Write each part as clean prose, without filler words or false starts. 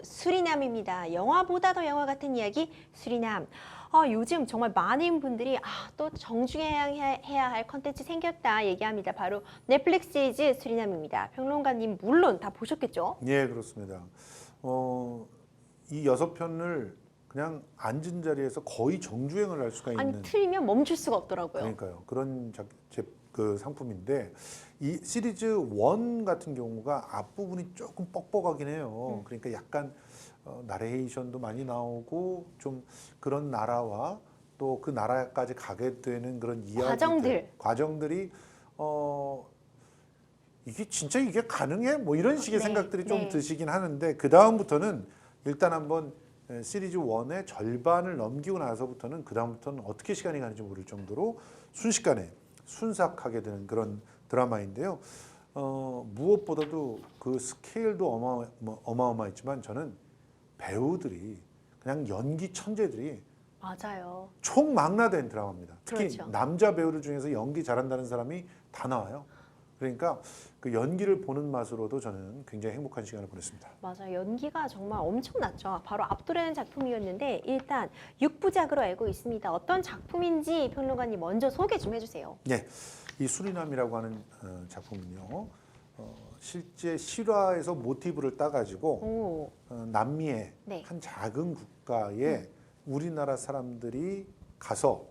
수리남입니다. 영화보다 더 영화 같은 이야기 수리남. 요즘 정말 많은 분들이 또 정주행해야 할 컨텐츠 생겼다 얘기합니다. 바로 넷플릭스 시리즈 수리남입니다. 평론가님 물론 다 보셨겠죠? 예, 그렇습니다. 이 6편을 그냥 앉은 자리에서 거의 정주행을 할 수가 아니 있는 틀면 멈출 수가 없더라고요. 그러니까요. 그런 그 상품인데 이 시리즈 1 같은 경우가 앞부분이 조금 뻑뻑하긴 해요. 그러니까 약간 나레이션도 많이 나오고 좀 그런 나라와 또 그 나라까지 가게 되는 그런 과정들이 이게 진짜 이게 가능해? 뭐 이런 식의 네, 생각들이 좀 네. 드시긴 하는데 그 다음부터는 일단 한번 시리즈 1의 절반을 넘기고 나서부터는 그 다음부터는 어떻게 시간이 가는지 모를 정도로 순식간에 순삭하게 되는 그런 드라마인데요. 무엇보다도 그 스케일도 어마어마했지만 저는 배우들이 그냥 연기 천재들이 맞아요. 총망라된 드라마입니다. 특히 그렇죠. 남자 배우들 중에서 연기 잘한다는 사람이 다 나와요. 그러니까 그 연기를 보는 맛으로도 저는 굉장히 행복한 시간을 보냈습니다. 맞아요. 연기가 정말 엄청났죠. 바로 압도되는 작품이었는데 일단 6부작으로 알고 있습니다. 어떤 작품인지 평론가님 먼저 소개 좀 해주세요. 네, 이 수리남이라고 하는 작품은요. 실제 실화에서 모티브를 따가지고 남미의 네. 한 작은 국가에 우리나라 사람들이 가서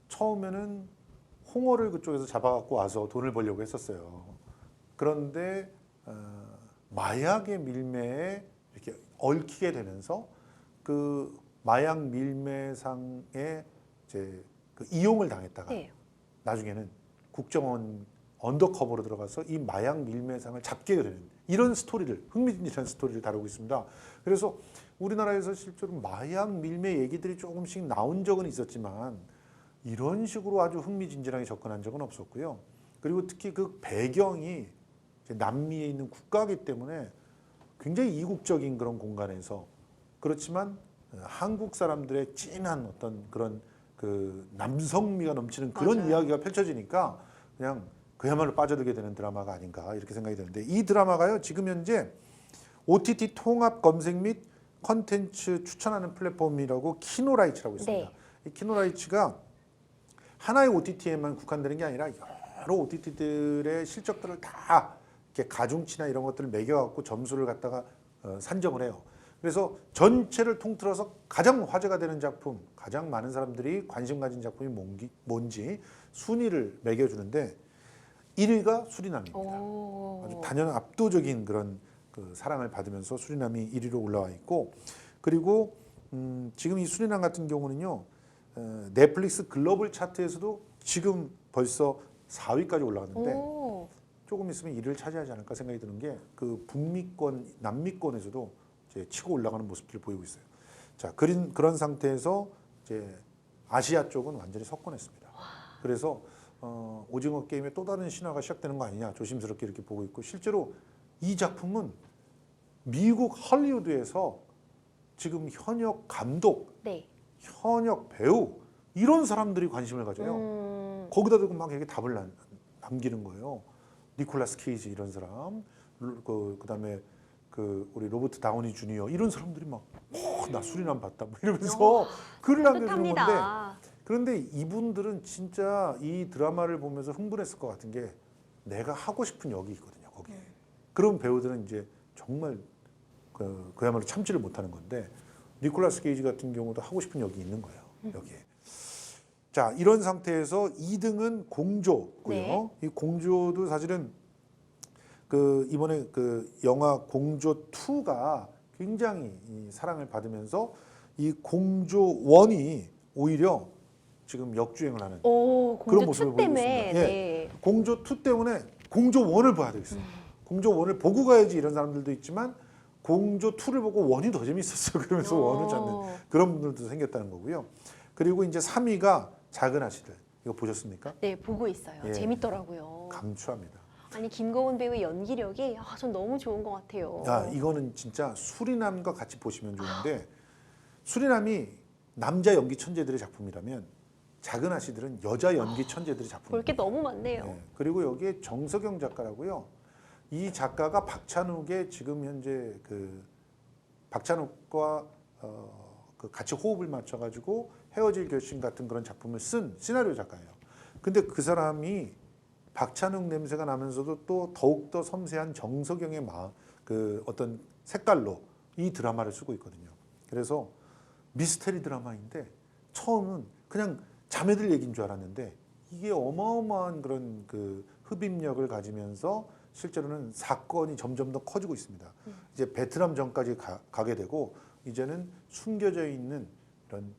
처음에는 홍어를 그쪽에서 잡아갖고 와서 돈을 벌려고 했었어요. 그런데 마약의 밀매에 이렇게 얽히게 되면서 그 마약 밀매상에 이제 그 이용을 당했다가 네. 나중에는 국정원 언더커버로 들어가서 이 마약 밀매상을 잡게 되는 이런 스토리를 흥미진진한 스토리를 다루고 있습니다. 그래서 우리나라에서 실제로 마약 밀매 얘기들이 조금씩 나온 적은 있었지만 이런 식으로 아주 흥미진진하게 접근한 적은 없었고요. 그리고 특히 그 배경이 이제 남미에 있는 국가이기 때문에 굉장히 이국적인 그런 공간에서 그렇지만 한국 사람들의 진한 어떤 그런 그 남성미가 넘치는 그런 맞아요. 이야기가 펼쳐지니까 그냥 그야말로 빠져들게 되는 드라마가 아닌가 이렇게 생각이 드는데 이 드라마가요 지금 현재 OTT 통합 검색 및 컨텐츠 추천하는 플랫폼이라고 키노라이츠라고 있습니다. 네. 이 키노라이츠가 하나의 OTT에만 국한되는 게 아니라 여러 OTT들의 실적들을 다 이렇게 가중치나 이런 것들을 매겨갖고 점수를 갖다가 산정을 해요. 그래서 전체를 통틀어서 가장 화제가 되는 작품, 가장 많은 사람들이 관심 가진 작품이 뭔지 순위를 매겨주는데 1위가 수리남입니다. 아주 단연 압도적인 그런 그 사랑을 받으면서 수리남이 1위로 올라와 있고 그리고 지금 이 수리남 같은 경우는요 넷플릭스 글로벌 차트에서도 지금 벌써 4위까지 올라갔는데 조금 있으면 1위를 차지하지 않을까 생각이 드는 게 그 북미권, 남미권에서도 이제 치고 올라가는 모습들을 보이고 있어요. 자, 그런 상태에서 이제 아시아 쪽은 완전히 석권했습니다. 그래서 오징어 게임의 또 다른 신화가 시작되는 거 아니냐 조심스럽게 이렇게 보고 있고 실제로 이 작품은 미국 할리우드에서 지금 현역 감독, 네. 현역 배우 이런 사람들이 관심을 가져요. 거기다 대고 막 이렇게 답을 남기는 거예요. 니콜라스 케이지 이런 사람, 그다음에 그 우리 로버트 다우니 주니어 이런 사람들이 막 나 수리남 봤다 뭐 이러면서 글을 남겨주는 건데 그런데 이분들은 진짜 이 드라마를 보면서 흥분했을 것 같은 게 내가 하고 싶은 역이 있거든요 거기에. 그런 배우들은 이제 정말 그야말로 참지를 못하는 건데 니콜라스 케이지 같은 경우도 하고 싶은 역이 있는 거예요 여기에. 자 이런 상태에서 2등은 공조고요. 네. 이 공조도 사실은 그 이번에 그 영화 공조 2가 굉장히 이 사랑을 받으면서 이 공조 1이 오히려 지금 역주행을 하는 그런 모습을 보이고 있습니다. 예. 네. 공조 2 때문에 공조 1을 봐야 되겠어요. 공조 1을 보고 가야지 이런 사람들도 있지만 공조 2를 보고 1이 더 재밌었어요. 그러면서 1을 찾는 그런 분들도 생겼다는 거고요. 그리고 이제 3위가 작은 아씨들. 이거 보셨습니까? 네, 보고 있어요. 예. 재밌더라고요. 감추합니다. 아니 김고은 배우의 연기력이 전 너무 좋은 것 같아요. 이거는 진짜 수리남과 같이 보시면 좋은데 수리남이 남자 연기 천재들의 작품이라면 작은 아씨들은 여자 연기 천재들의 작품입니다. 볼 게 너무 많네요. 네. 그리고 여기에 정석영 작가라고요. 이 작가가 박찬욱의 지금 현재 그 박찬욱과 그 같이 호흡을 맞춰가지고 헤어질 결심 같은 그런 작품을 쓴 시나리오 작가예요. 근데 그 사람이 박찬욱 냄새가 나면서도 또 더욱더 섬세한 정석영의 그 어떤 색깔로 이 드라마를 쓰고 있거든요. 그래서 미스테리 드라마인데 처음은 그냥 자매들 얘기인 줄 알았는데 이게 어마어마한 그런 그 흡입력을 가지면서 실제로는 사건이 점점 더 커지고 있습니다. 이제 베트남 전까지 가게 되고 이제는 숨겨져 있는 이런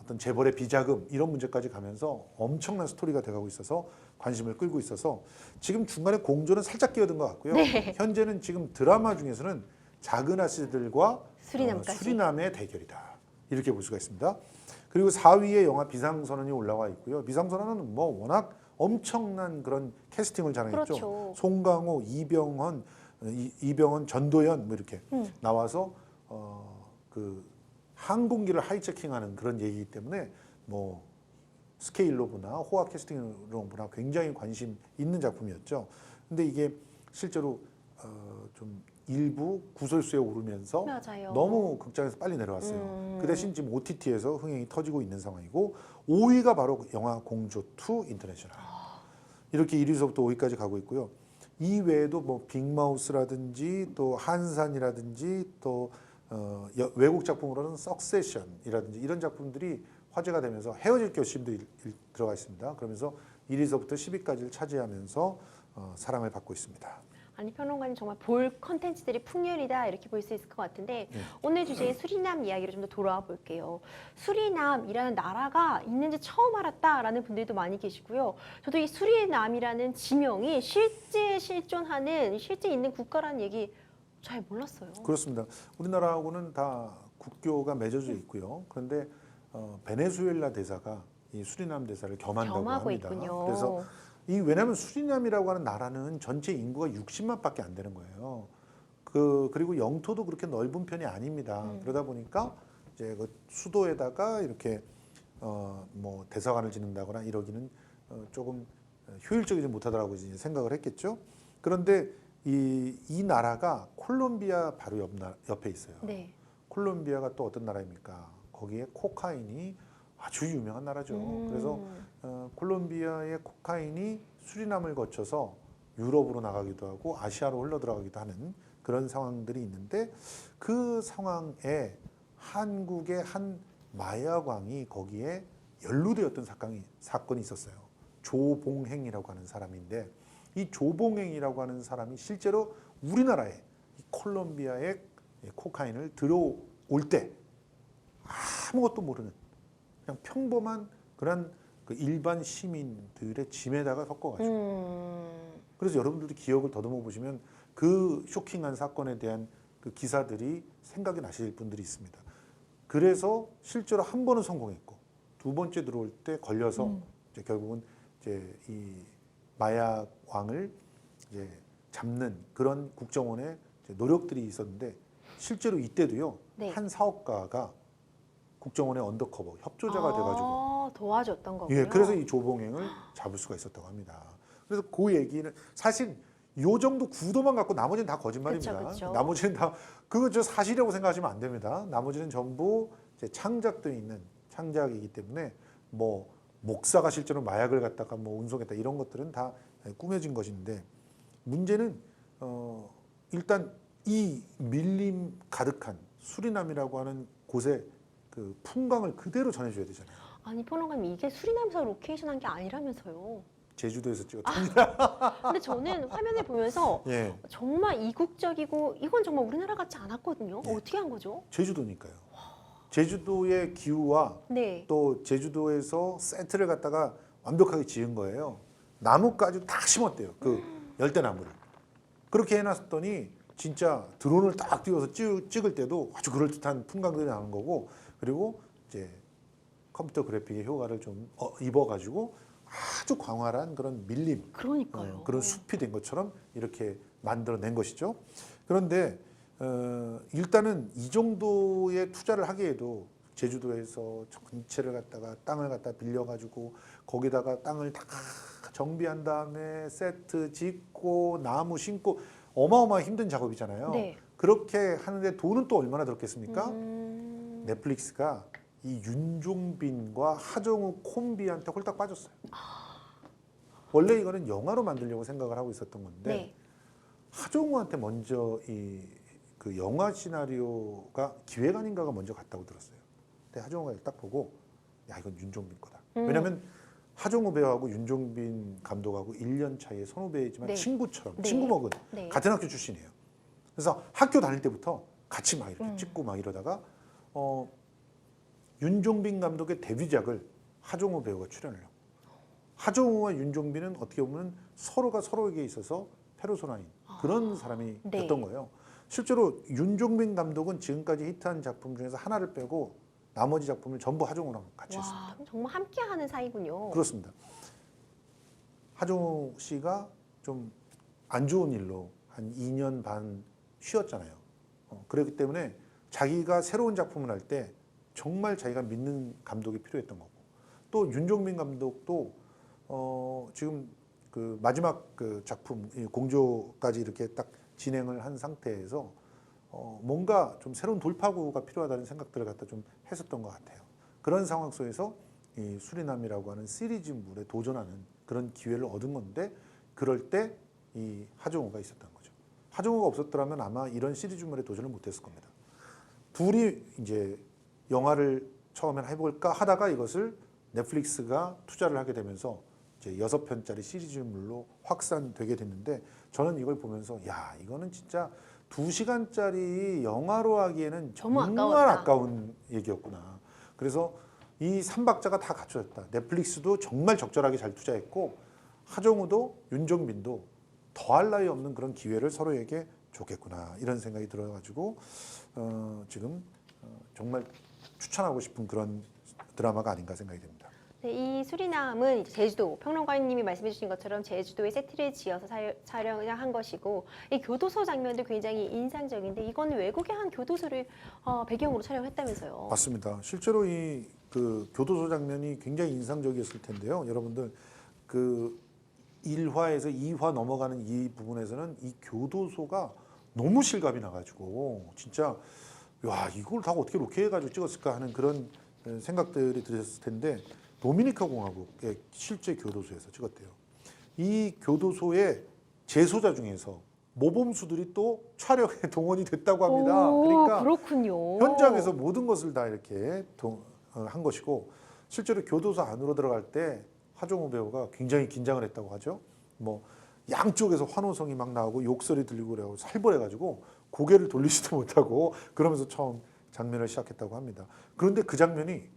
어떤 재벌의 비자금 이런 문제까지 가면서 엄청난 스토리가 돼가고 있어서 관심을 끌고 있어서 지금 중간에 공조는 살짝 끼어든 것 같고요. 네. 현재는 지금 드라마 중에서는 작은 아씨들과 수리남까지. 수리남의 대결이다. 이렇게 볼 수가 있습니다. 그리고 4위에 영화 비상선언이 올라와 있고요. 비상선언은 뭐 워낙 엄청난 그런 캐스팅을 자랑했죠. 그렇죠. 송강호, 이병헌, 전도연 뭐 이렇게 나와서 그 항공기를 하이제킹하는 그런 얘기이기 때문에 뭐 스케일로 보나 호화 캐스팅으로 보나 굉장히 관심 있는 작품이었죠. 근데 이게 실제로 좀 일부 구설수에 오르면서 맞아요. 너무 극장에서 빨리 내려왔어요. 그 대신 지금 OTT에서 흥행이 터지고 있는 상황이고 5위가 바로 영화 공조2 인터내셔널. 이렇게 1위서부터 5위까지 가고 있고요. 이 외에도 뭐 빅마우스라든지 또 한산이라든지 또 외국 작품으로는 석세션이라든지 이런 작품들이 화제가 되면서 헤어질 결심도 들어가 있습니다. 그러면서 1위서부터 10위까지를 차지하면서 사랑을 받고 있습니다. 아니 평론가님 정말 볼 컨텐츠들이 풍년이다 이렇게 볼 수 있을 것 같은데 오늘 주제의 수리남 이야기로 좀 더 돌아와 볼게요. 수리남이라는 나라가 있는지 처음 알았다라는 분들도 많이 계시고요. 저도 이 수리남이라는 지명이 실제 실존하는 실제 있는 국가라는 얘기 잘 몰랐어요. 그렇습니다. 우리나라하고는 다 국교가 맺어져 있고요. 그런데 베네수엘라 대사가 이 수리남 대사를 겸한다고 겸하고 합니다. 있군요. 그래서 왜냐하면 수리남이라고 하는 나라는 전체 인구가 60만밖에 안 되는 거예요. 그리고 영토도 그렇게 넓은 편이 아닙니다. 그러다 보니까 이제 그 수도에다가 이렇게 뭐 대사관을 짓는다거나 이러기는 조금 효율적이지 못하더라고 이제 생각을 했겠죠. 그런데 이 나라가 콜롬비아 바로 옆에 있어요. 네. 콜롬비아가 또 어떤 나라입니까? 거기에 코카인이 아주 유명한 나라죠. 그래서 콜롬비아의 코카인이 수리남을 거쳐서 유럽으로 나가기도 하고 아시아로 흘러들어가기도 하는 그런 상황들이 있는데 그 상황에 한국의 한 마약왕이 거기에 연루되었던 사건이 있었어요. 조봉행이라고 하는 사람인데 이 조봉행이라고 하는 사람이 실제로 우리나라에 이 콜롬비아의 코카인을 들어올 때 아무것도 모르는 그냥 평범한 그런 그 일반 시민들의 짐에다가 섞어가지고 그래서 여러분들도 기억을 더듬어 보시면 그 쇼킹한 사건에 대한 그 기사들이 생각이 나실 분들이 있습니다. 그래서 실제로 한 번은 성공했고 두 번째 들어올 때 걸려서 이제 결국은 이제 이 마약 왕을 이제 잡는 그런 국정원의 이제 노력들이 있었는데 실제로 이때도요 네. 한 사업가가 국정원의 언더커버 협조자가 돼가지고 도와줬던 거군요. 예, 그래서 이 조봉행을 잡을 수가 있었다고 합니다. 그래서 그 얘기는 사실 요 정도 구도만 갖고 나머지는 다 거짓말입니다. 그쵸, 그쵸. 나머지는 다 그거 저 사실이라고 생각하시면 안 됩니다. 나머지는 전부 이제 창작되어 있는 창작이기 때문에 뭐 목사가 실제로 마약을 갖다가 뭐 운송했다 이런 것들은 다 꾸며진 것인데 문제는 일단 이 밀림 가득한 수리남이라고 하는 곳에 그 풍광을 그대로 전해줘야 되잖아요. 아니 평론가님 이게 수리남에서 로케이션한 게 아니라면서요. 제주도에서 찍었답니다. 근데 저는 화면을 보면서 예, 정말 이국적이고 이건 정말 우리나라 같지 않았거든요. 예. 어떻게 한 거죠? 제주도니까요. 제주도의 기후와 네. 또 제주도에서 세트를 갖다가 완벽하게 지은 거예요. 나무까지 다 심었대요. 그 열대나무를. 그렇게 해놨더니 진짜 드론을 딱 띄워서 찍을 때도 아주 그럴듯한 풍광들이 나는 거고 그리고 이제 컴퓨터 그래픽의 효과를 좀 입어가지고 아주 광활한 그런 밀림 그러니까요. 그런 숲이 된 것처럼 이렇게 만들어낸 것이죠. 그런데 일단은 이 정도의 투자를 하기에도 제주도에서 전체를 갖다가 땅을 갖다 빌려가지고 거기다가 땅을 다 정비한 다음에 세트 짓고 나무 심고 어마어마한 힘든 작업이잖아요. 네. 그렇게 하는데 돈은 또 얼마나 들었겠습니까? 넷플릭스가 이 윤종빈과 하정우 콤비한테 홀딱 빠졌어요. 원래 이거는 영화로 만들려고 생각을 하고 있었던 건데 네. 하정우한테 먼저 그 영화 시나리오가 기획안인가가 먼저 갔다고 들었어요. 근데 하정우가 딱 보고 야 이건 윤종빈 거다. 왜냐하면 하정우 배우하고 윤종빈 감독하고 1년 차이의 선후배이지만 네. 친구처럼 네. 친구 먹은 네. 같은 학교 출신이에요. 그래서 학교 다닐 때부터 같이 막 이렇게 찍고 막 이러다가 윤종빈 감독의 데뷔작을 하정우 배우가 출연을 해요. 하정우와 윤종빈은 어떻게 보면 서로가 서로에게 있어서 페르소나인 그런 사람이 네. 됐던 거예요. 실제로 윤종빈 감독은 지금까지 히트한 작품 중에서 하나를 빼고 나머지 작품을 전부 하정우랑 같이 했습니다. 와, 정말 함께하는 사이군요. 그렇습니다. 하정우 씨가 좀 안 좋은 일로 한 2년 반 쉬었잖아요. 그렇기 때문에 자기가 새로운 작품을 할 때 정말 자기가 믿는 감독이 필요했던 거고 또 윤종빈 감독도 지금 그 마지막 그 작품 공조까지 이렇게 딱 진행을 한 상태에서 뭔가 좀 새로운 돌파구가 필요하다는 생각들을 갖다 좀 했었던 것 같아요. 그런 상황 속에서 이 수리남이라고 하는 시리즈물에 도전하는 그런 기회를 얻은 건데 그럴 때 이 하정우가 있었던 거죠. 하정우가 없었더라면 아마 이런 시리즈물에 도전을 못했을 겁니다. 둘이 이제 영화를 처음엔 해볼까 하다가 이것을 넷플릭스가 투자를 하게 되면서 이제 6편짜리 시리즈물로 확산되게 됐는데 저는 이걸 보면서 야 이거는 진짜 2시간짜리 영화로 하기에는 너무 정말 아까웠다. 아까운 얘기였구나. 그래서 이 3박자가 다 갖춰졌다. 넷플릭스도 정말 적절하게 잘 투자했고 하정우도 윤종빈도 더할 나위 없는 그런 기회를 서로에게 줬겠구나 이런 생각이 들어가지고 지금 정말 추천하고 싶은 그런 드라마가 아닌가 생각이 됩니다. 네, 이 수리남은 이제 제주도 평론가님이 말씀해주신 것처럼 제주도에 세트를 지어서 촬영을 한 것이고 이 교도소 장면도 굉장히 인상적인데 이건 외국의 한 교도소를 배경으로 촬영했다면서요? 맞습니다. 실제로 이 그 교도소 장면이 굉장히 인상적이었을 텐데요. 여러분들 그 1화에서 2화 넘어가는 이 부분에서는 이 교도소가 너무 실감이 나가지고 진짜 와 이걸 다 어떻게 이렇게 해가지고 찍었을까 하는 그런 생각들이 들었을 텐데 도미니카 공화국의 실제 교도소에서 찍었대요. 이 교도소의 재소자 중에서 모범수들이 또 촬영에 동원이 됐다고 합니다. 오, 그러니까 그렇군요. 현장에서 모든 것을 다 이렇게 한 것이고 실제로 교도소 안으로 들어갈 때 하정우 배우가 굉장히 긴장을 했다고 하죠. 뭐 양쪽에서 환호성이 막 나오고 욕설이 들리고 그래고 살벌해가지고 고개를 돌리지도 못하고 그러면서 처음 장면을 시작했다고 합니다. 그런데 그 장면이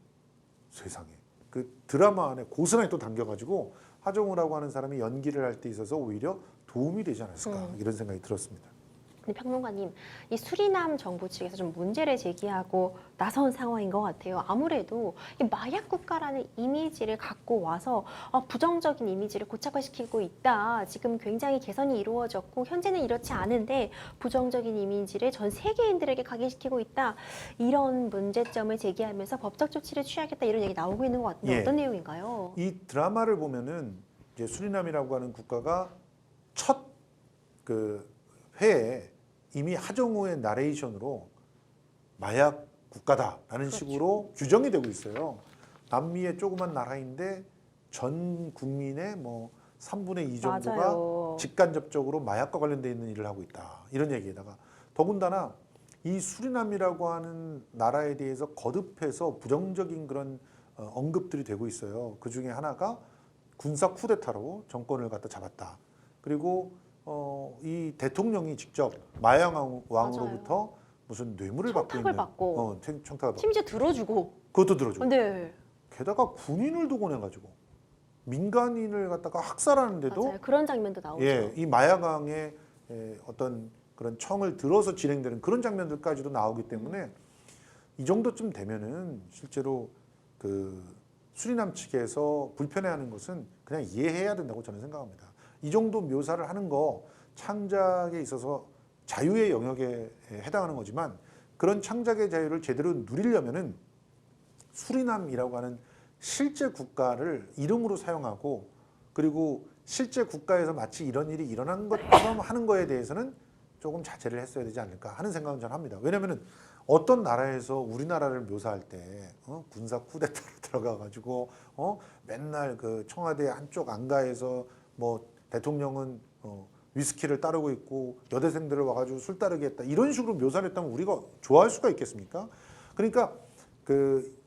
세상에 그 드라마 안에 고스란히 또 담겨가지고 하정우라고 하는 사람이 연기를 할 때 있어서 오히려 도움이 되지 않았을까 이런 생각이 들었습니다. 근데 평론가님, 이 수리남 정부 측에서 좀 문제를 제기하고 나선 상황인 것 같아요. 아무래도 이 마약 국가라는 이미지를 갖고 와서 부정적인 이미지를 고착화시키고 있다. 지금 굉장히 개선이 이루어졌고 현재는 이렇지 않은데 부정적인 이미지를 전 세계인들에게 각인시키고 있다. 이런 문제점을 제기하면서 법적 조치를 취하겠다 이런 얘기 나오고 있는 것 같은데 예. 어떤 내용인가요? 이 드라마를 보면은 이제 수리남이라고 하는 국가가 첫 그 회에 이미 하정우의 나레이션으로 마약 국가다라는 그렇죠. 식으로 규정이 되고 있어요. 남미의 조그만 나라인데 전 국민의 뭐 3분의 2 정도가 맞아요. 직간접적으로 마약과 관련돼 있는 일을 하고 있다. 이런 얘기에다가 더군다나 이 수리남이라고 하는 나라에 대해서 거듭해서 부정적인 그런 언급들이 되고 있어요. 그 중에 하나가 군사 쿠데타로 정권을 갖다 잡았다. 그리고 이 대통령이 직접 마약왕으로부터 무슨 뇌물을 받고 청탁을 있는 받고. 청탁을 받고 심지어 들어주고. 그것도 들어주고 네, 게다가 군인을 동원해가지고 민간인을 갖다가 학살하는데도 맞아요. 그런 장면도 나오죠. 이 마약왕의 어떤 그런 청을 들어서 진행되는 그런 장면들까지도 나오기 때문에 이 정도쯤 되면은 실제로 그 수리남 측에서 불편해하는 것은 그냥 이해해야 된다고 저는 생각합니다. 이 정도 묘사를 하는 거 창작에 있어서 자유의 영역에 해당하는 거지만 그런 창작의 자유를 제대로 누리려면은 수리남이라고 하는 실제 국가를 이름으로 사용하고 그리고 실제 국가에서 마치 이런 일이 일어난 것처럼 하는 거에 대해서는 조금 자제를 했어야 되지 않을까 하는 생각은 저는 합니다. 왜냐하면 어떤 나라에서 우리나라를 묘사할 때 군사 쿠데타로 들어가가지고 맨날 그 청와대 한쪽 안가에서 뭐 대통령은 위스키를 따르고 있고 여대생들을 와가지고 술 따르게 했다 이런 식으로 묘사를 했다면 우리가 좋아할 수가 있겠습니까? 그러니까 그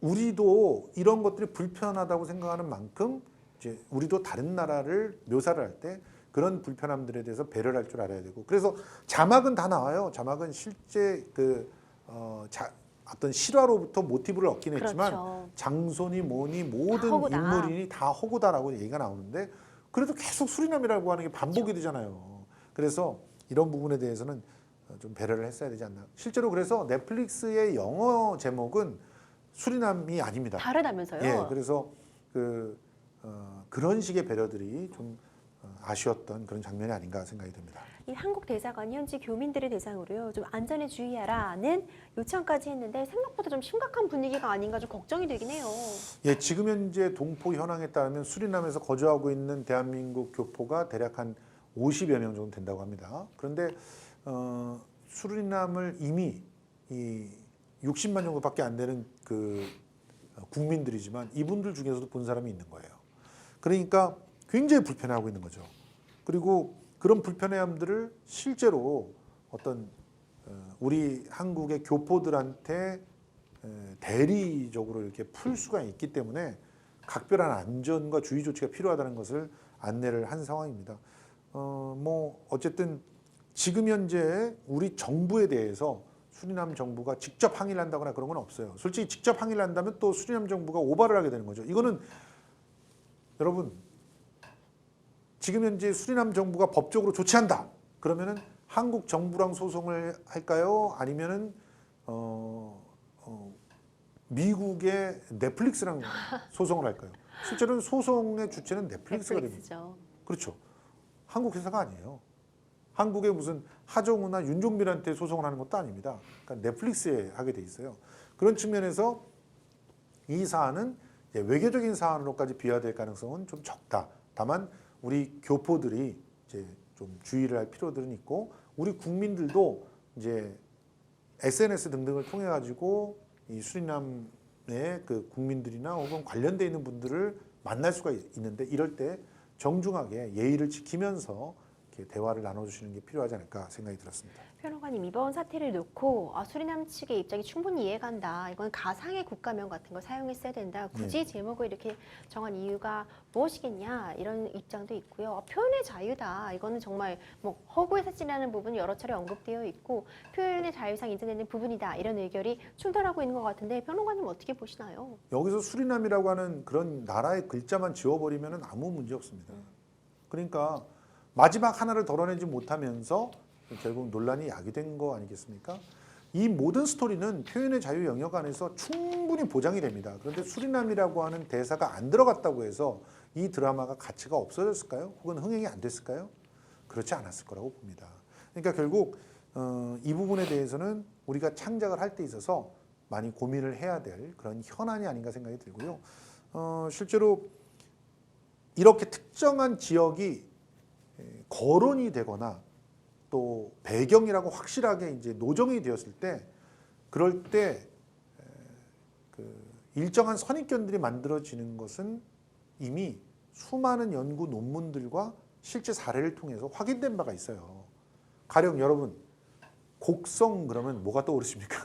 우리도 이런 것들이 불편하다고 생각하는 만큼 이제 우리도 다른 나라를 묘사를 할 때 그런 불편함들에 대해서 배려를 할 줄 알아야 되고 그래서 자막은 다 나와요. 자막은 실제 어떤 실화로부터 모티브를 얻긴 했지만 그렇죠. 장소니 뭐니 모든 허구다. 인물이 다 허구다라고 얘기가 나오는데 그래도 계속 수리남이라고 하는 게 반복이 되잖아요. 그래서 이런 부분에 대해서는 좀 배려를 했어야 되지 않나. 실제로 그래서 넷플릭스의 영어 제목은 수리남이 아닙니다. 다르다면서요? 예, 그래서 그런 식의 배려들이 좀 아쉬웠던 그런 장면이 아닌가 생각이 듭니다. 이 한국 대사관이 현지 교민들을 대상으로요, 좀 안전에 주의하라는 요청까지 했는데 생각보다 좀 심각한 분위기가 아닌가 좀 걱정이 되긴 해요. 예, 지금 현재 동포 현황에 따르면 수리남에서 거주하고 있는 대한민국 교포가 대략 한 50여 명 정도 된다고 합니다. 그런데 수리남을 이미 이 60만 정도밖에 안 되는 그 국민들이지만 이분들 중에서도 본 사람이 있는 거예요. 그러니까 굉장히 불편해하고 있는 거죠. 그리고 그런 불편함들을 실제로 어떤 우리 한국의 교포들한테 대리적으로 이렇게 풀 수가 있기 때문에 각별한 안전과 주의 조치가 필요하다는 것을 안내를 한 상황입니다. 뭐 어쨌든 지금 현재 우리 정부에 대해서 수리남 정부가 직접 항의를 한다거나 그런 건 없어요. 솔직히 직접 항의를 한다면 또 수리남 정부가 오바를 하게 되는 거죠. 이거는 여러분 지금 현재 수리남 정부가 법적으로 조치한다. 그러면은 한국 정부랑 소송을 할까요? 아니면은 미국의 넷플릭스랑 소송을 할까요? 실제로는 소송의 주체는 넷플릭스가 됩니다. 넷플릭스죠. 그렇죠. 한국 회사가 아니에요. 한국의 무슨 하정우나 윤종빈한테 소송을 하는 것도 아닙니다. 그러니까 넷플릭스에 하게 돼 있어요. 그런 측면에서 이 사안은 이제 외교적인 사안으로까지 비화될 가능성은 좀 적다. 다만 우리 교포들이 이제 좀 주의를 할 필요들은 있고 우리 국민들도 이제 SNS 등등을 통해 가지고 이 수리남의 그 국민들이나 혹은 관련돼 있는 분들을 만날 수가 있는데 이럴 때 정중하게 예의를 지키면서 이렇게 대화를 나눠주시는 게 필요하지 않을까 생각이 들었습니다. 평론가님, 이번 사태를 놓고 수리남 측의 입장이 충분히 이해간다. 이건 가상의 국가명 같은 걸 사용했어야 된다. 굳이 제목을 이렇게 정한 이유가 무엇이겠냐 이런 입장도 있고요. 표현의 자유다. 이거는 정말 뭐 허구에 사치라는 부분이 여러 차례 언급되어 있고 표현의 자유상 인정되는 부분이다. 이런 의견이 충돌하고 있는 것 같은데 평론가님 어떻게 보시나요? 여기서 수리남이라고 하는 그런 나라의 글자만 지워버리면 아무 문제 없습니다. 그러니까 마지막 하나를 덜어내지 못하면서 결국 논란이 야기된 거 아니겠습니까? 이 모든 스토리는 표현의 자유 영역 안에서 충분히 보장이 됩니다. 그런데 수리남이라고 하는 대사가 안 들어갔다고 해서 이 드라마가 가치가 없어졌을까요? 혹은 흥행이 안 됐을까요? 그렇지 않았을 거라고 봅니다. 그러니까 결국 이 부분에 대해서는 우리가 창작을 할 때 있어서 많이 고민을 해야 될 그런 현안이 아닌가 생각이 들고요. 실제로 이렇게 특정한 지역이 거론이 되거나 또 배경이라고 확실하게 이제 노정이 되었을 때 그럴 때 그 일정한 선입견들이 만들어지는 것은 이미 수많은 연구 논문들과 실제 사례를 통해서 확인된 바가 있어요. 가령 여러분 곡성 그러면 뭐가 떠오르십니까?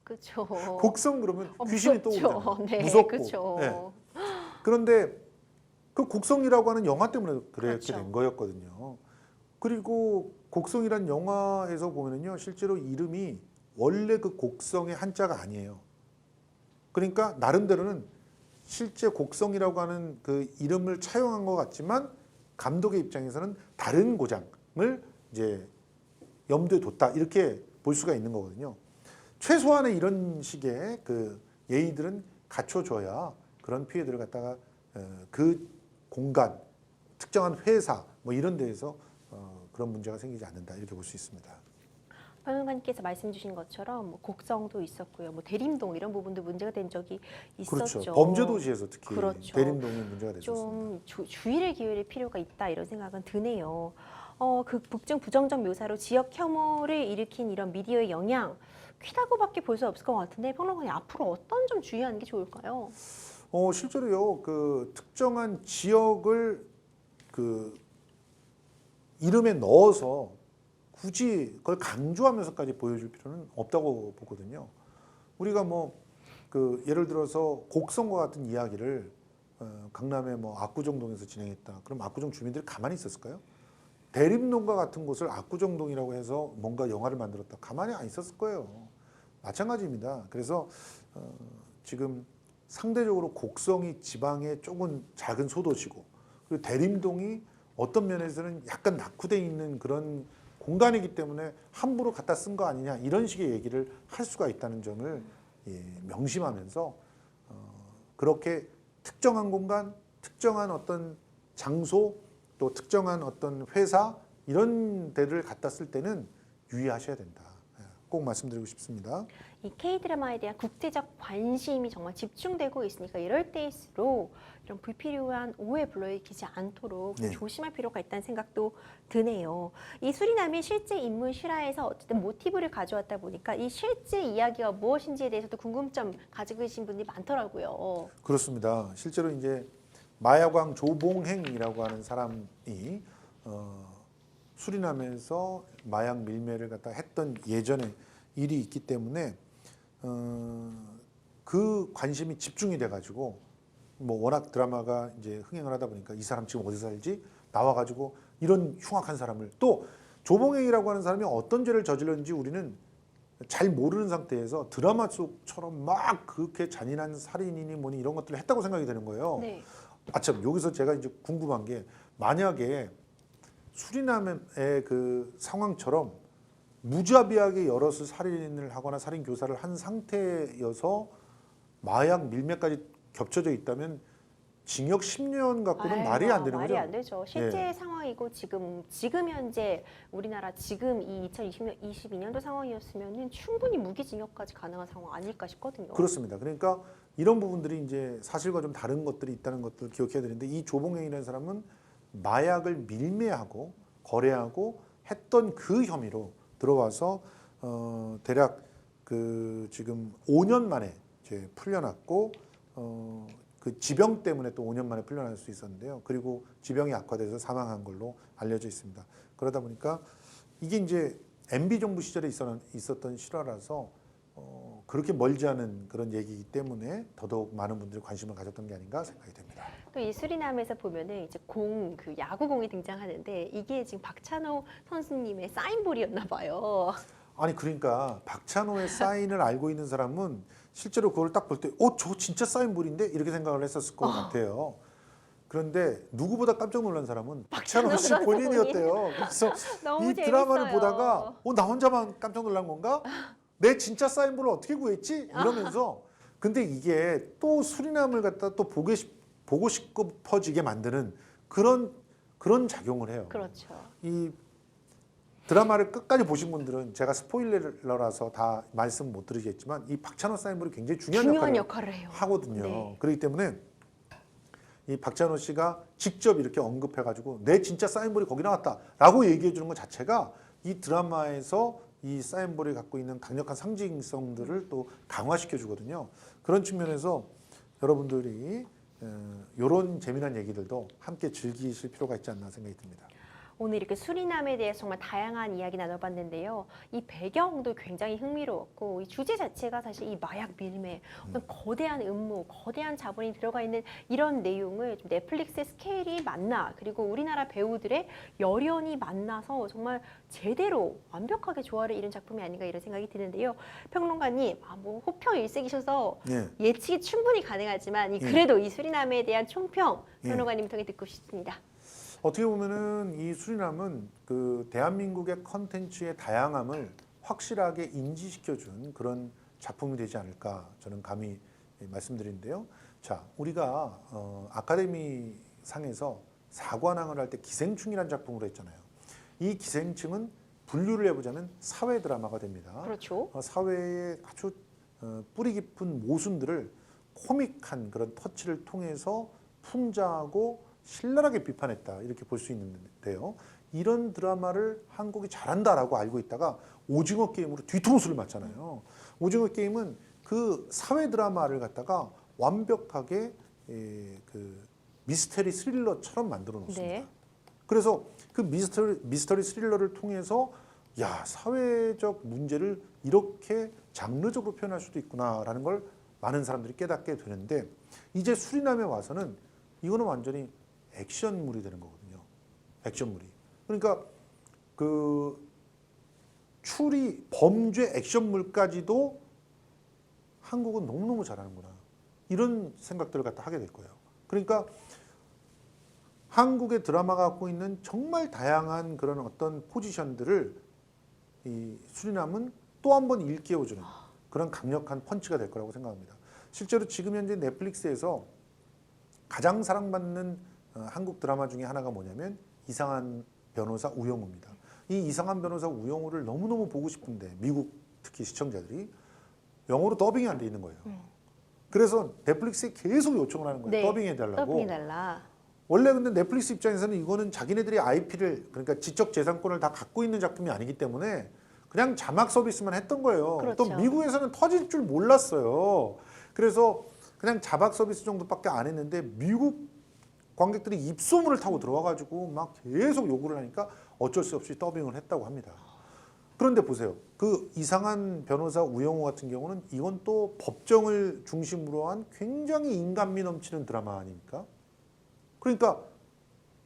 그렇죠. 곡성 그러면 귀신이 떠오르잖아요. 네, 무섭고. 그렇죠. 네. 그런데 그 곡성이라고 하는 영화 때문에 그렇게 그렇죠. 된 거였거든요. 그리고 곡성이란 영화에서 보면은요, 실제로 이름이 원래 그 곡성의 한자가 아니에요. 그러니까 나름대로는 실제 곡성이라고 하는 그 이름을 차용한 것 같지만 감독의 입장에서는 다른 고장을 이제 염두에 뒀다 이렇게 볼 수가 있는 거거든요. 최소한의 이런 식의 그 예의들은 갖춰줘야 그런 피해들을 갖다가 그 공간, 특정한 회사 뭐 이런 데에서 그런 문제가 생기지 않는다 이렇게 볼 수 있습니다. 평론가님께서 말씀 주신 것처럼 뭐 곡성도 있었고요. 뭐 대림동 이런 부분도 문제가 된 적이 있었죠. 그렇죠. 범죄 도시에서 특히 그렇죠. 대림동이 문제가 됐었습니다. 좀 주의를 기울일 필요가 있다 이런 생각은 드네요. 그 북중 부정적 묘사로 지역 혐오를 일으킨 이런 미디어의 영향 크다고밖에 볼 수 없을 것 같은데 평론가님 앞으로 어떤 점 주의하는 게 좋을까요? 실제로요, 그 특정한 지역을 그 이름에 넣어서 굳이 그걸 강조하면서까지 보여줄 필요는 없다고 보거든요. 우리가 뭐 그 예를 들어서 곡성과 같은 이야기를 강남의 뭐 압구정동에서 진행했다. 그럼 압구정 주민들이 가만히 있었을까요? 대림동과 같은 곳을 압구정동이라고 해서 뭔가 영화를 만들었다. 가만히 안 있었을 거예요. 마찬가지입니다. 그래서 지금 상대적으로 곡성이 지방의 조금 작은 소도시고 그리고 대림동이 어떤 면에서는 약간 낙후돼 있는 그런 공간이기 때문에 함부로 갖다 쓴 거 아니냐 이런 식의 얘기를 할 수가 있다는 점을 명심하면서 그렇게 특정한 공간, 특정한 어떤 장소 또 특정한 어떤 회사 이런 데를 갖다 쓸 때는 유의하셔야 된다. 꼭 말씀드리고 싶습니다. 이 K-드라마에 대한 국제적 관심이 정말 집중되고 있으니까 이럴 때일수록 이런 불필요한 오해 불러일으키지 않도록 좀 네. 조심할 필요가 있다는 생각도 드네요. 이 수리남이 실제 인물 실화에서 어쨌든 모티브를 가져왔다 보니까 이 실제 이야기가 무엇인지에 대해서도 궁금점 가지고 계신 분들이 많더라고요. 그렇습니다. 실제로 이제 마야광 조봉행이라고 하는 사람이 수리남에서 마약 밀매를 갖다 했던 예전에 일이 있기 때문에 그 관심이 집중이 돼가지고 뭐 워낙 드라마가 이제 흥행을 하다 보니까 이 사람 지금 어디 살지 나와가지고 이런 흉악한 사람을 또 조봉행이라고 하는 사람이 어떤 죄를 저질렀는지 우리는 잘 모르는 상태에서 드라마 속처럼 막 그렇게 잔인한 살인이니 뭐니 이런 것들을 했다고 생각이 되는 거예요. 네. 참 여기서 제가 이제 궁금한 게 만약에 수리남의 그 상황처럼 무자비하게 여럿을 살인을 하거나 살인 교사를 한 상태여서 마약 밀매까지 겹쳐져 있다면 징역 10년 갖고는 말이 안 되는 말이 거죠. 안 되죠. 실제 상황이고 지금 현재 우리나라 지금 이 2022년도 상황이었으면은 충분히 무기징역까지 가능한 상황 아닐까 싶거든요. 그렇습니다. 그러니까 이런 부분들이 이제 사실과 좀 다른 것들이 있다는 것들을 기억해야 되는데 이 조봉행이라는 사람은 마약을 밀매하고 거래하고 했던 그 혐의로 들어와서 대략 그 지금 5년 만에 이제 풀려났고 그 지병 때문에 또 5년 만에 풀려날 수 있었는데요. 그리고 지병이 악화돼서 사망한 걸로 알려져 있습니다. 그러다 보니까 이게 이제 MB 정부 시절에 있었던 실화라서 그렇게 멀지 않은 그런 얘기이기 때문에 더더욱 많은 분들이 관심을 가졌던 게 아닌가 생각이 됩니다. 또 이 수리남에서 보면은 이제 그 야구공이 등장하는데 이게 지금 박찬호 선수님의 사인볼이었나 봐요. 아니 그러니까 박찬호의 사인을 알고 있는 사람은 실제로 그걸 딱 볼 때 저 진짜 사인볼인데 이렇게 생각을 했었을 것 같아요. 그런데 누구보다 깜짝 놀란 사람은 박찬호 씨 선수 본인이었대요. 그래서 너무 이 재밌어요. 드라마를 보다가 나 혼자만 깜짝 놀란 건가? 내 진짜 사인볼을 어떻게 구했지? 이러면서 근데 이게 또 수리남을 갖다 또 보고 싶어지게 만드는 그런 작용을 해요. 그렇죠. 이 드라마를 끝까지 보신 분들은 제가 스포일러라서 다 말씀 못 드리겠지만 이 박찬호 사인볼이 굉장히 중요한 역할을 해요. 하거든요. 네. 그렇기 때문에 이 박찬호 씨가 직접 이렇게 언급해가지고 내 진짜 사인볼이 거기 나왔다라고 얘기해 주는 것 자체가 이 드라마에서 이 사인볼이 갖고 있는 강력한 상징성들을 또 강화시켜 주거든요. 그런 측면에서 여러분들이 이런 재미난 얘기들도 함께 즐기실 필요가 있지 않나 생각이 듭니다. 오늘 이렇게 수리남에 대해서 정말 다양한 이야기 나눠봤는데요. 이 배경도 굉장히 흥미로웠고 이 주제 자체가 사실 이 마약 밀매, 어떤 거대한 음모, 거대한 자본이 들어가 있는 이런 내용을 좀 넷플릭스의 스케일이 맞나 그리고 우리나라 배우들의 열연이 만나서 정말 제대로 완벽하게 조화를 이룬 작품이 아닌가 이런 생각이 드는데요. 평론가님, 뭐 호평 일색이셔서 예측이 충분히 가능하지만 그래도 이 수리남에 대한 총평 평론가님 통해 듣고 싶습니다. 어떻게 보면은 이 수리남은 그 대한민국의 컨텐츠의 다양함을 확실하게 인지시켜준 그런 작품이 되지 않을까 저는 감히 말씀드리는데요. 자, 우리가 아카데미 상에서 사관왕을 할 때 기생충이라는 작품으로 했잖아요. 이 기생충은 분류를 해보자면 사회 드라마가 됩니다. 그렇죠. 사회의 아주 뿌리 깊은 모순들을 코믹한 그런 터치를 통해서 풍자하고 신랄하게 비판했다 이렇게 볼 수 있는데요. 이런 드라마를 한국이 잘한다라고 알고 있다가 오징어 게임으로 뒤통수를 맞잖아요. 오징어 게임은 그 사회 드라마를 갖다가 완벽하게 그 미스테리 스릴러처럼 만들어 놓습니다. 네. 그래서 그 미스터리 스릴러를 통해서 야, 사회적 문제를 이렇게 장르적으로 표현할 수도 있구나라는 걸 많은 사람들이 깨닫게 되는데, 이제 수리남에 와서는 이거는 완전히 액션물이 되는 거거든요. 액션물이. 그러니까 그 추리 범죄 액션물까지도 한국은 너무너무 잘하는구나, 이런 생각들을 갖다 하게 될 거예요. 그러니까 한국의 드라마가 갖고 있는 정말 다양한 그런 어떤 포지션들을 이 수리남은 또 한 번 일깨워주는 그런 강력한 펀치가 될 거라고 생각합니다. 실제로 지금 현재 넷플릭스에서 가장 사랑받는 한국 드라마 중에 하나가 뭐냐면 이상한 변호사 우영우입니다. 이 이상한 변호사 우영우를 너무너무 보고 싶은데 미국 특히 시청자들이 영어로 더빙이 안 돼 있는 거예요. 그래서 넷플릭스에 계속 요청을 하는 거예요. 네. 더빙해달라고. 더빙해달라. 원래 근데 넷플릭스 입장에서는 이거는 자기네들이 IP를, 그러니까 지적 재산권을 다 갖고 있는 작품이 아니기 때문에 그냥 자막 서비스만 했던 거예요. 그렇죠. 또 미국에서는 터질 줄 몰랐어요. 그래서 그냥 자막 서비스 정도밖에 안 했는데 미국 관객들이 입소문을 타고 들어와가지고 막 계속 요구를 하니까 어쩔 수 없이 더빙을 했다고 합니다. 그런데 보세요. 그 이상한 변호사 우영우 같은 경우는 이건 또 법정을 중심으로 한 굉장히 인간미 넘치는 드라마 아닙니까? 그러니까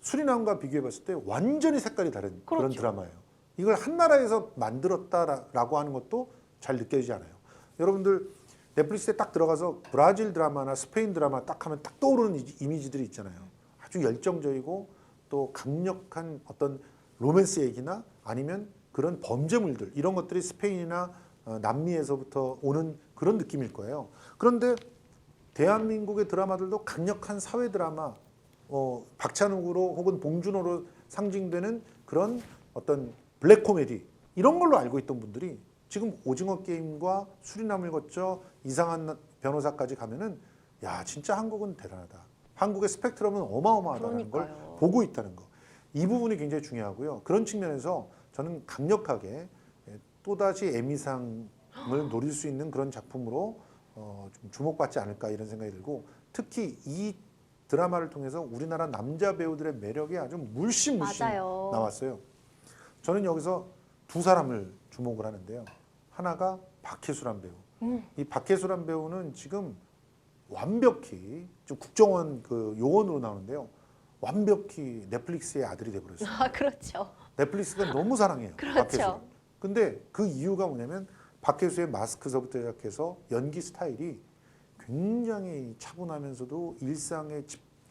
수리남과 비교해 봤을 때 완전히 색깔이 다른 그런 그렇죠. 드라마예요. 이걸 한 나라에서 만들었다라고 하는 것도 잘 느껴지지 않아요. 여러분들 넷플릭스에 딱 들어가서 브라질 드라마나 스페인 드라마 딱 하면 딱 떠오르는 이미지들이 있잖아요. 아주 열정적이고 또 강력한 어떤 로맨스 얘기나 아니면 그런 범죄물들, 이런 것들이 스페인이나 남미에서부터 오는 그런 느낌일 거예요. 그런데 대한민국의 드라마들도 강력한 사회 드라마, 박찬욱으로 혹은 봉준호로 상징되는 그런 어떤 블랙 코미디, 이런 걸로 알고 있던 분들이 지금 오징어 게임과 수리남을 거쳐 이상한 변호사까지 가면은 야, 진짜 한국은 대단하다. 한국의 스펙트럼은 어마어마하다는 걸 그러니까요. 보고 있다는 거. 이 부분이 굉장히 중요하고요. 그런 측면에서 저는 강력하게 또다시 에미상을 노릴 수 있는 그런 작품으로 좀 주목받지 않을까, 이런 생각이 들고, 특히 이 드라마를 통해서 우리나라 남자 배우들의 매력이 아주 물씬 맞아요. 나왔어요. 저는 여기서 두 사람을 주목을 하는데요. 하나가 박혜수란 배우. 이 박혜수란 배우는 지금 완벽히 좀 국정원 그 요원으로 나오는데요. 완벽히 넷플릭스의 아들이 돼버렸어요. 아, 그렇죠. 넷플릭스가 너무 사랑해요. 그렇죠. 박혜수를. 근데 그 이유가 뭐냐면 박혜수의 마스크서부터 시작해서 연기 스타일이 굉장히 차분하면서도 일상에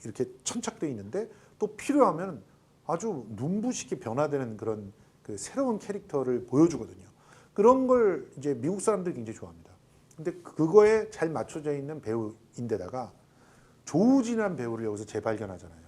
이렇게 천착되어 있는데 또 필요하면 아주 눈부시게 변화되는 그런 그 새로운 캐릭터를 보여주거든요. 그런 걸 이제 미국 사람들이 굉장히 좋아합니다. 근데 그거에 잘 맞춰져 있는 배우인데다가 조우진이라는 배우를 여기서 재발견하잖아요.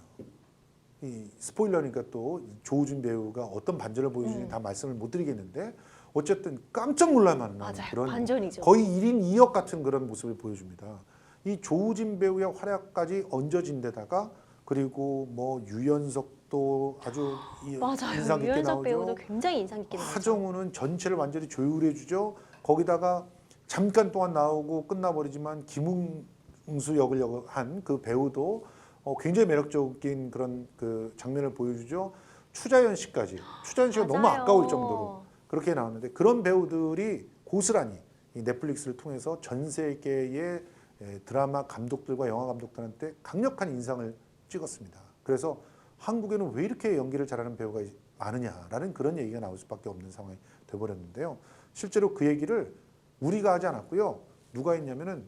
이 스포일러니까 또 조우진 배우가 어떤 반전을 보여주는지 다 말씀을 못 드리겠는데 어쨌든 깜짝 놀랄 만한 맞아요. 그런 반전이죠. 거의 1인 2역 같은 그런 모습을 보여줍니다. 이 조우진 배우의 활약까지 얹어진 데다가 그리고 뭐 유연석도 아주 맞아요. 인상 깊게 유연석 나오죠. 배우도 굉장히 인상 깊게 나오죠. 하정우는 전체를 완전히 조율해 주죠. 거기다가 잠깐 동안 나오고 끝나버리지만 김웅수 역을 한 그 배우도 굉장히 매력적인 그런 그 장면을 보여주죠. 추자연 씨까지. 추자연 씨가 너무 맞아요. 아까울 정도로 그렇게 나왔는데, 그런 배우들이 고스란히 이 넷플릭스를 통해서 전 세계의 드라마 감독들과 영화 감독들한테 강력한 인상을 찍었습니다. 그래서 한국에는 왜 이렇게 연기를 잘하는 배우가 많으냐라는 그런 얘기가 나올 수밖에 없는 상황이 돼버렸는데요. 실제로 그 얘기를 우리가 하지 않았고요. 누가 했냐면은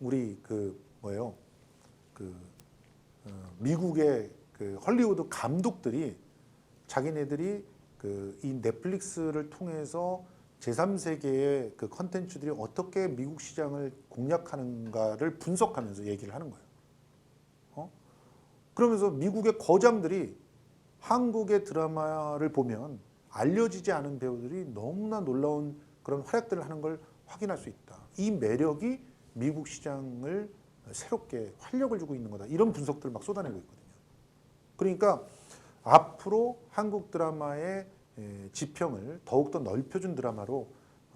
우리 미국의 그 헐리우드 감독들이 자기네들이 이 넷플릭스를 통해서 제3세계의 그 컨텐츠들이 어떻게 미국 시장을 공략하는가를 분석하면서 얘기를 하는 거예요. 그러면서 미국의 거장들이 한국의 드라마를 보면 알려지지 않은 배우들이 너무나 놀라운 그런 활약들을 하는 걸 확인할 수 있다. 이 매력이 미국 시장을 새롭게 활력을 주고 있는 거다. 이런 분석들을 막 쏟아내고 있거든요. 그러니까 앞으로 한국 드라마의 지평을 더욱더 넓혀준 드라마로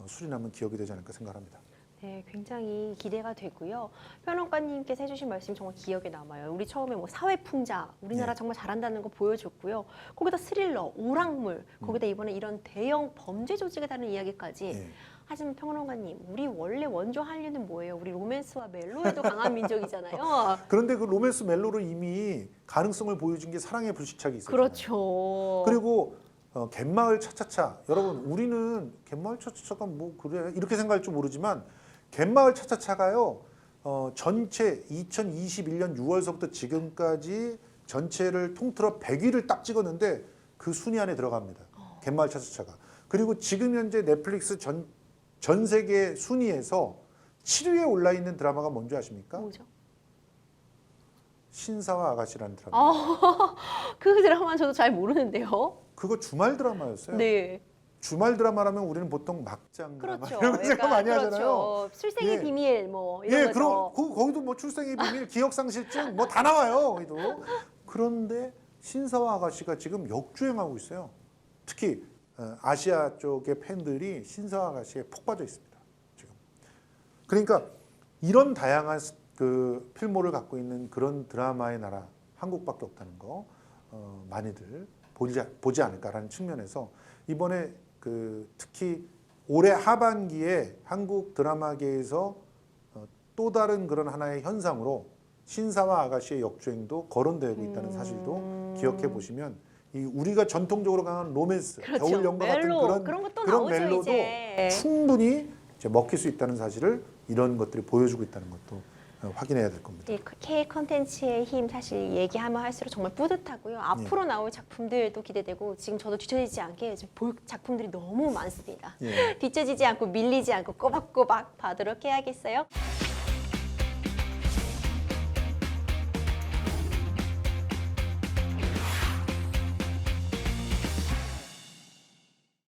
수리남은 기억이 되지 않을까 생각합니다. 네, 굉장히 기대가 되고요. 평론가님께서 해주신 말씀 정말 기억에 남아요. 우리 처음에 뭐 사회풍자, 우리나라 네. 정말 잘한다는 거 보여줬고요. 거기다 스릴러, 오락물, 거기다 이번에 이런 대형 범죄 조직에 다른 이야기까지. 예. 하지만 평론가님, 우리 원래 원조 한류는 뭐예요? 우리 로맨스와 멜로에도 강한 민족이잖아요. 그런데 그 로맨스 멜로로 이미 가능성을 보여준 게 사랑의 불시착이 있었잖아요. 그렇죠. 그리고 갯마을 차차차, 여러분 우리는 갯마을 차차차가 뭐 그래 이렇게 생각할 줄 모르지만 갯마을 차차차가요 전체 2021년 6월서부터 지금까지 전체를 통틀어 100위를 딱 찍었는데 그 순위 안에 들어갑니다. 갯마을 차차차가. 그리고 지금 현재 넷플릭스 전 세계 순위에서 7위에 올라 있는 드라마가 뭔지 아십니까? 뭐죠? 신사와 아가씨라는 드라마. 그 드라마는 저도 잘 모르는데요. 그거 주말 드라마였어요. 네. 주말 드라마라면 우리는 보통 막장 드라마 그렇죠. 이런 거 생각 많이 그렇죠. 하잖아요. 출생의 예. 비밀 뭐 이런 예, 거죠. 그럼 거기도 뭐 출생의 비밀, 기억상실증 뭐 다 나와요. 거기도. 그런데 신사와 아가씨가 지금 역주행하고 있어요. 특히 아시아 쪽의 팬들이 신사와 아가씨에 푹 빠져 있습니다. 지금. 그러니까 이런 다양한 그 필모를 갖고 있는 그런 드라마의 나라 한국밖에 없다는 거 많이들 보지 않을까라는 측면에서 이번에 그 특히 올해 하반기에 한국 드라마계에서 또 다른 그런 하나의 현상으로 신사와 아가씨의 역주행도 거론되고 있다는 사실도 기억해 보시면 이 우리가 전통적으로 강한 로맨스, 그렇죠. 겨울연가 같은 멜로, 그런 것도 그런 나오죠, 멜로도 이제. 충분히 이제 먹힐 수 있다는 사실을 이런 것들이 보여주고 있다는 것도 확인해야 될 겁니다. 이 K 컨텐츠의 힘 사실 얘기하면 할수록 정말 뿌듯하고요. 앞으로 나올 작품들도 기대되고 지금 저도 뒤처지지 않게 지금 볼 작품들이 너무 많습니다. 예. 뒤처지지 않고 밀리지 않고 꼬박꼬박 봐도록 해야겠어요.